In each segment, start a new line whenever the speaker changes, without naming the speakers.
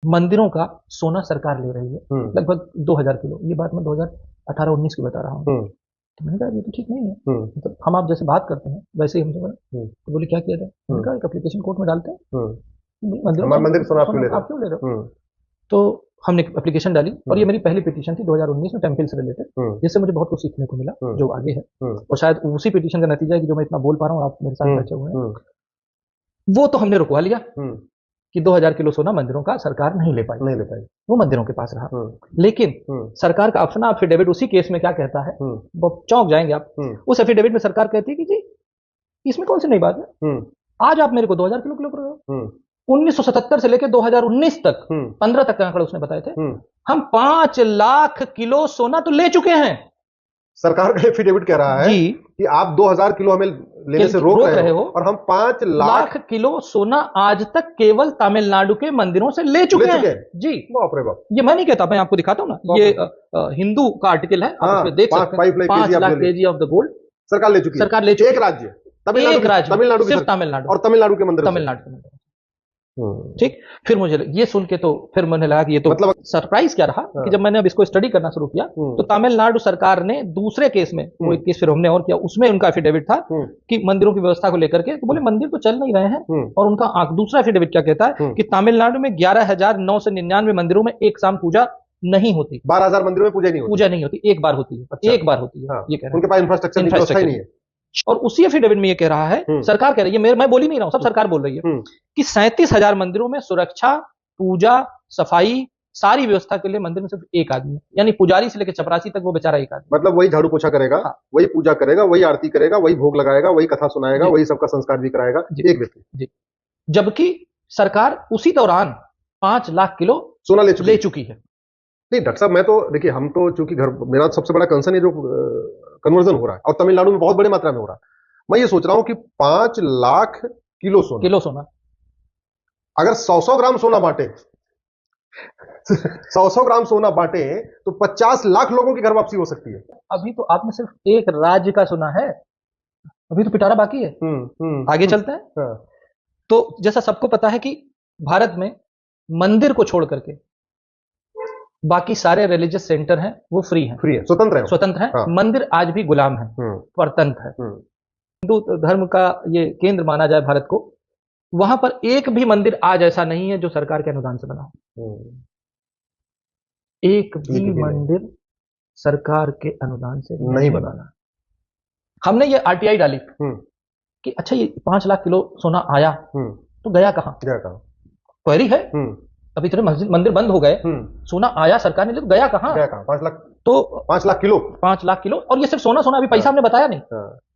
मंदिरों का सोना सरकार ले रही है लगभग 2000 किलो। ये बात मैं 2018-19 की बता रहा हूँ। तो मैंने कहा ये तो ठीक नहीं है। मतलब हम आप जैसे बात करते हैं वैसे ही हमसे बोला। तो बोले क्या किया जाए? मैंने कहा एक एप्लीकेशन कोर्ट में डालते हैं, मंदिर सोना आप क्यों ले रहे हो? तो हमने एप्लीकेशन डाली और ये मेरी पहली पिटीशन थी 2019 में टेम्पल से रिलेटेड, जिससे मुझे बहुत कुछ सीखने को मिला जो आगे है। और शायद उसी पिटीशन का नतीजा है कि जो मैं इतना बोल पा रहा हूँ, आप मेरे साथ बैठे हुए हैं। वो तो हमने रुकवा लिया कि 2000 किलो सोना मंदिरों का सरकार नहीं ले पाई, वो मंदिरों के पास रहा। लेकिन सरकार का अपना एफिडेविट उसी केस में क्या कहता है, वो चौंक जाएंगे आप। उस एफिडेविट में सरकार कहती है कि जी इसमें कौन सी नई बात है, आज आप मेरे को 2000 किलो किलो कर रहे हो। 1977 से लेकर 2019 तक 15 तक के आंकड़े उसने बताए थे, हम 5 लाख किलो सोना तो ले चुके हैं।
सरकार का एफिडेविट कह रहा है कि आप 2000 किलो हमें लेने से रोक रहे हो और हम 5 लाख
किलो सोना आज तक केवल तमिलनाडु के मंदिरों से ले चुके हैं। जी
बाप रे बाप।
ये मैं नहीं कहता, मैं आपको दिखाता हूँ ना, ये हिंदू का आर्टिकल है, आप इसमें देख सकते हैं। 5 lakh KG of the gold
सरकार ले चुकी है। एक राज्य तमिलनाडु,
सिर्फ तमिलनाडु
और तमिलनाडु के मंदिर,
तमिलनाडु के मंदिर। ठीक, फिर मुझे ये सुन के तो फिर मुझे लगा कि ये तो मतलब सरप्राइज क्या रहा कि जब मैंने अब इसको स्टडी करना शुरू किया तो तमिलनाडु सरकार ने दूसरे केस में, वो एक केस फिर हमने और किया, उसमें उनका एफिडेविट था कि मंदिरों की व्यवस्था को लेकर के, तो बोले मंदिर तो चल नहीं रहे हैं। और उनका दूसरा एफिडेविट क्या कहता है कि तमिलनाडु में 11,999 मंदिरों में एक शाम पूजा नहीं होती,
12,000 मंदिरों में पूजा नहीं होती,
एक बार होती है, एक बार होती है। ये कह रहे हैं
उनके पास इंफ्रास्ट्रक्चर नहीं है।
और उसी एफिडेविट में ये कह रहा है, सरकार कह रही है, मैं बोल ही नहीं रहा हूं, सब सरकार बोल रही है कि 37,000 मंदिरों में सुरक्षा, पूजा, सफाई, सारी व्यवस्था के लिए मंदिर में सिर्फ एक आदमी है, यानी पुजारी से लेकर चपरासी तक वो बेचारा एक आदमी।
मतलब वही झाड़ू पोछा करेगा, वही पूजा करेगा, वही आरती करेगा, वही भोग लगाएगा, वही कथा सुनाएगा, वही सबका संस्कार भी कराएगा, एक व्यक्ति।
जबकि सरकार उसी दौरान 5 लाख किलो सोना ले चुकी है।
नहीं डॉक्टर साहब, मैं तो देखिए, हम तो चूंकि घर, मेरा सबसे बड़ा कंसर्न है जो कन्वर्जन हो रहा है और तमिलनाडु में बहुत बड़ी मात्रा में हो रहा है। मैं ये सोच रहा हूं कि 5 लाख किलो सोना अगर 100 ग्राम सोना बांटे 100 ग्राम सोना बांटे तो 50 लाख लोगों की घर वापसी हो सकती है।
अभी तो आपने सिर्फ एक राज्य का सुना है, अभी तो पिटारा बाकी है। आगे चलते हैं। तो जैसा सबको पता है कि भारत में मंदिर को छोड़ करके बाकी सारे रिलीजियस सेंटर हैं वो फ्री हैं, स्वतंत्र हैं। मंदिर आज भी गुलाम है, परतंत्र है। हिंदू धर्म का ये केंद्र माना जाए भारत को, वहां पर एक भी मंदिर आज ऐसा नहीं है जो सरकार के अनुदान से बना हो। एक भी मंदिर सरकार के अनुदान से नहीं बना। हमने ये आरटीआई डाली कि अच्छा ये 5 लाख किलो सोना आया तो गया कहां? क्वेरी है। अभी इतने मंदिर बंद हो गए, सोना आया सरकार ने, तो गया कहां?
5 लाख,
तो
5 लाख किलो।
और ये सिर्फ सोना, अभी पैसा हमने बताया नहीं।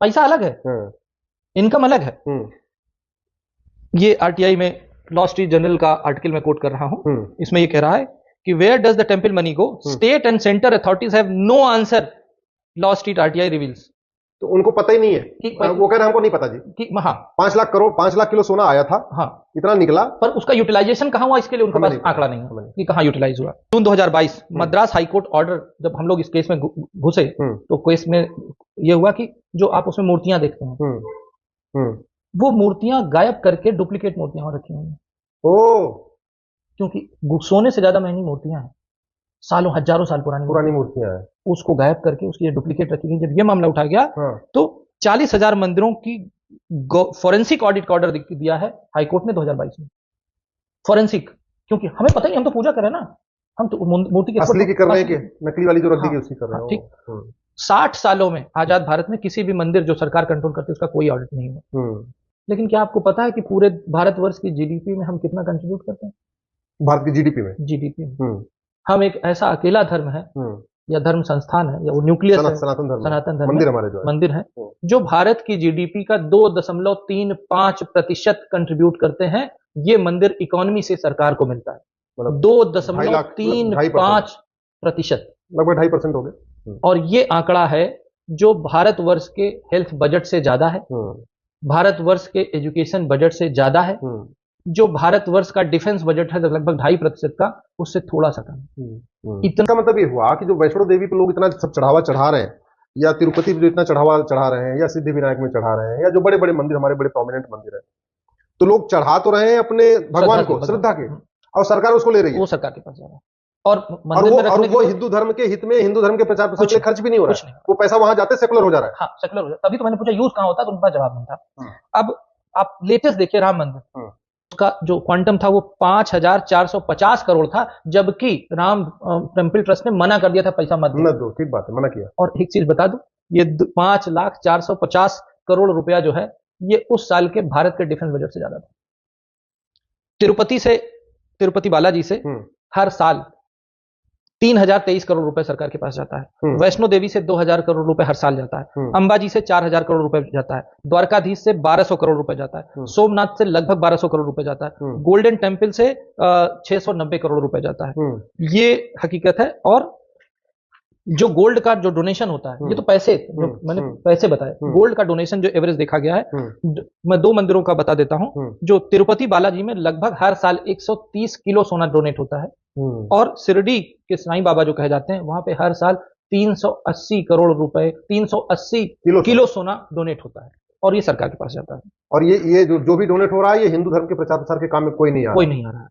पैसा अलग है, इनकम अलग है। ये आरटीआई में लॉ स्ट्रीट जर्नल का आर्टिकल में कोट कर रहा हूं। इसमें ये कह रहा है कि where does the temple money go, state and centre authorities have no answer, Wall Street RTI reveals.
तो उनको पता ही नहीं है कि वो कह रहे हैं हमको नहीं पता जी कि 5 लाख किलो सोना आया था, इतना निकला, पर उसका यूटिलाइजेशन कहां हुआ इसके लिए उनके पास आंकड़ा नहीं है कि कहां यूटिलाइज हुआ। जून 2022 मद्रास हाईकोर्ट ऑर्डर, जब हम लोग इस केस में घुसे तो केस में यह हुआ कि जो आप उसमें मूर्तियां देखते हैं वो मूर्तियां गायब करके डुप्लीकेट मूर्तियां रखी हुई हैं। क्योंकि सोने से ज्यादा महंगी मूर्तियां हैं, सालों हजारों साल पुरानी मूर्तियां हैं,
उसको गायब करके उसकी डुप्लीकेट रखी गई। जब ये मामला उठा गया तो 40,000 मंदिरों की फॉरेंसिक ऑडिट का ऑर्डर दिया है हाईकोर्ट ने 2022 में। फॉरेंसिक, क्योंकि हमें पता ही, हम तो पूजा करें ना, हम तो मूर्ति
असली की कर रहे हैं कि नकली वाली जो रख दी गई उसकी कर रहे हैं।
ठीक, 60 सालों में आजाद भारत में किसी भी मंदिर जो सरकार कंट्रोल करती है उसका कोई ऑडिट नहीं हुआ। लेकिन क्या आपको पता है कि पूरे भारतवर्ष की जीडीपी में हम कितना कंट्रीब्यूट करते हैं?
भारत की जीडीपी में
हम एक ऐसा अकेला धर्म है या धर्म संस्थान है या वो न्यूक्लियस है, सनातन धर्म
मंदिर हमारे जो
मंदिर है जो भारत की जीडीपी का 2.35% कंट्रीब्यूट करते हैं। ये मंदिर इकोनॉमी से सरकार को मिलता है, 2.35%,
लगभग 2.5% हो गए।
और ये आंकड़ा है जो भारतवर्ष के हेल्थ बजट से ज्यादा है, भारतवर्ष के एजुकेशन बजट से ज्यादा है, जो भारतवर्ष का डिफेंस बजट है लगभग 2.5% का, उससे थोड़ा सा कम।
इतना मतलब ये हुआ कि जो वैष्णो देवी पे लोग इतना सब चढ़ावा चढ़ा रहे हैं, या तिरुपति पे इतना चढ़ावा चढ़ा रहे हैं, या सिद्धिविनायक में चढ़ा रहे हैं, या जो बड़े बड़े मंदिर, हमारे बड़े प्रोमिनेंट मंदिर है, तो लोग चढ़ा तो रहे हैं अपने भगवान को, श्रद्धा के, और सरकार उसको ले रही है,
वो सरकार के पास जा रहा है। और
वो हिंदू धर्म के हित में, हिंदू धर्म के प्रचार प्रसार के लिए खर्च भी नहीं हो रहा है, वो पैसा वहां जाते सेकुलर हो जा रहा है।
हाँ, सेकुलर हो जाता है। तभी तो मैंने पूछा यूज कहाँ होता है, तो उनका जवाब नहीं था। अब आप लेटेस्ट देखिए राम मंदिर, उसका जो क्वांटम था वो 5,450 करोड़ था, जबकि राम टेम्पल ट्रस्ट ने मना कर दिया था पैसा मत
दो। ठीक बात है, मना किया।
और एक चीज बता दूं, ये 5,450 करोड़ रुपया जो है, ये उस साल के भारत के डिफेंस बजट से ज्यादा था। तिरुपति बालाजी से हर साल 3,023 करोड़ रुपए सरकार के पास जाता है। वैष्णो देवी से 2,000 करोड़ रुपए हर साल जाता है। अंबाजी से 4,000 करोड़ रुपए जाता है। द्वारकाधीश से 1,200 करोड़ रुपए जाता है। सोमनाथ से लगभग 1,200 करोड़ रुपए जाता है। गोल्डन टेम्पल से 690 करोड़ रुपए जाता है। ये हकीकत है। और जो गोल्ड का जो डोनेशन होता है, ये तो पैसे, जो मैंने पैसे बताए, गोल्ड का डोनेशन जो एवरेज देखा गया है, मैं 2 मंदिरों का बता देता हूं। जो तिरुपति बालाजी में लगभग हर साल 130 किलो सोना डोनेट होता है, और शिरडी के साईं बाबा जो कहे जाते हैं, वहां पे हर साल 380 करोड़ रुपए, 380 किलो सोना डोनेट होता है, और ये सरकार के पास जाता है।
और ये जो भी डोनेट हो रहा है, ये हिंदू धर्म के प्रचार प्रसार के काम में कोई नहीं आ रहा है।